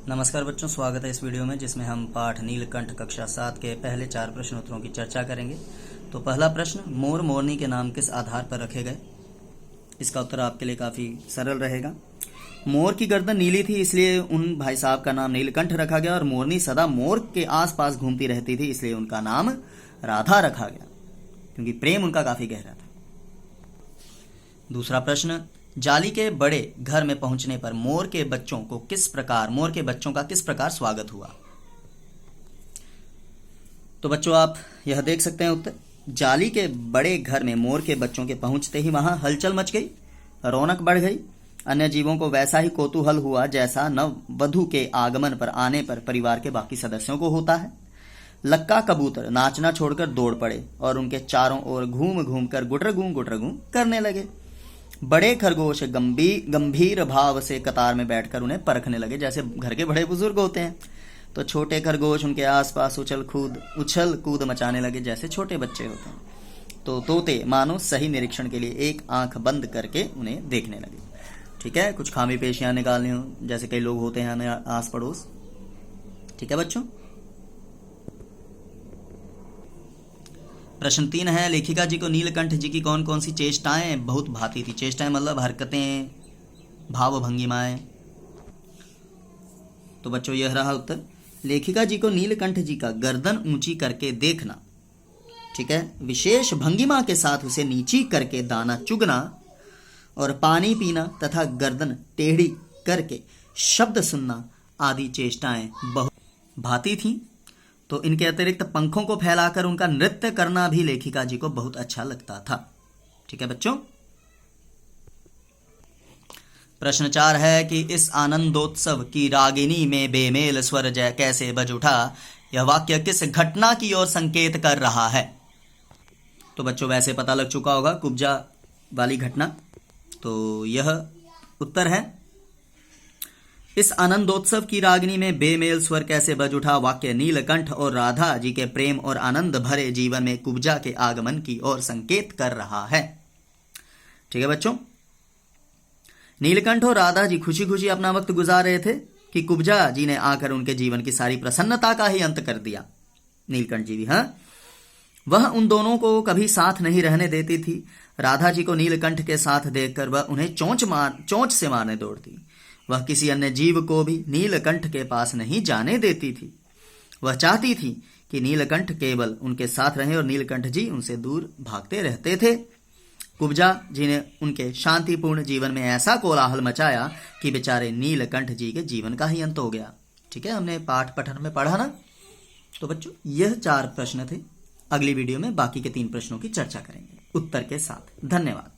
नमस्कार बच्चों, स्वागत है इस वीडियो में जिसमें हम पाठ नीलकंठ कक्षा 7 के पहले 4 प्रश्नोत्तरों की चर्चा करेंगे। तो पहला प्रश्न, मोर मोरनी के नाम किस आधार पर रखे गए? इसका उत्तर आपके लिए काफ़ी सरल रहेगा। मोर की गर्दन नीली थी इसलिए उन भाई साहब का नाम नीलकंठ रखा गया, और मोरनी सदा मोर के आसपास घूमती रहती थी इसलिए उनका नाम राधा रखा गया, क्योंकि प्रेम उनका काफ़ी गहरा था। दूसरा प्रश्न, जाली के बड़े घर में पहुंचने पर मोर के बच्चों का किस प्रकार स्वागत हुआ? तो बच्चों आप यह देख सकते हैं उत्तर। जाली के बड़े घर में मोर के बच्चों के पहुंचते ही वहां हलचल मच गई, रौनक बढ़ गई। अन्य जीवों को वैसा ही कौतूहल हुआ जैसा नववधू के आगमन पर आने पर परिवार के बाकी सदस्यों को होता है। लक्का कबूतर नाचना छोड़कर दौड़ पड़े और उनके चारों ओर घूम घूम कर गुटरगूं करने लगे। बड़े खरगोश गंभीर भाव से कतार में बैठकर उन्हें परखने लगे, जैसे घर के बड़े बुजुर्ग होते हैं। तो छोटे खरगोश उनके आसपास उछल कूद मचाने लगे, जैसे छोटे बच्चे होते हैं। तो तोते मानो सही निरीक्षण के लिए एक आंख बंद करके उन्हें देखने लगे। ठीक है, कुछ खामी पेशियां निकालनी हो, जैसे कई लोग होते हैं आस पड़ोस। ठीक है बच्चों। प्रश्न 3 है, लेखिका जी को नीलकंठ जी की कौन कौन सी चेष्टाएं बहुत भाती थी? चेष्टाएं मतलब हरकतें, भाव भंगिमाएं। तो बच्चों यह रहा उत्तर। लेखिका जी को नीलकंठ जी का गर्दन ऊंची करके देखना, ठीक है, विशेष भंगिमा के साथ उसे नीची करके दाना चुगना और पानी पीना तथा गर्दन टेढ़ी करके शब्द सुनना आदि चेष्टाएं बहुत भाती थीं। तो इनके अतिरिक्त पंखों को फैलाकर उनका नृत्य करना भी लेखिका जी को बहुत अच्छा लगता था। ठीक है बच्चों। प्रश्न 4 है कि इस आनंदोत्सव की रागिनी में बेमेल स्वर जय कैसे बज उठा? यह वाक्य किस घटना की ओर संकेत कर रहा है? तो बच्चों वैसे पता लग चुका होगा, कुब्जा वाली घटना। तो यह उत्तर है। इस आनंदोत्सव की रागिनी में बेमेल स्वर कैसे बज उठा? वाक्य नीलकंठ और राधा जी के प्रेम और आनंद भरे जीवन में कुब्जा के आगमन की ओर संकेत कर रहा है। ठीक है बच्चों। नीलकंठ और राधा जी खुशी खुशी अपना वक्त गुजार रहे थे कि कुब्जा जी ने आकर उनके जीवन की सारी प्रसन्नता का ही अंत कर दिया। नीलकंठ जी भी, हाँ, वह उन दोनों को कभी साथ नहीं रहने देती थी। राधा जी को नीलकंठ के साथ देखकर वह उन्हें चोंच से मारने दौड़ती। वह किसी अन्य जीव को भी नीलकंठ के पास नहीं जाने देती थी। वह चाहती थी कि नीलकंठ केवल उनके साथ रहें और नीलकंठ जी उनसे दूर भागते रहते थे। कुब्जा जी ने उनके शांतिपूर्ण जीवन में ऐसा कोलाहल मचाया कि बेचारे नीलकंठ जी के जीवन का ही अंत हो गया। ठीक है, हमने पाठ पठन में पढ़ा ना। तो बच्चों यह 4 प्रश्न थे। अगली वीडियो में बाकी के 3 प्रश्नों की चर्चा करेंगे उत्तर के साथ। धन्यवाद।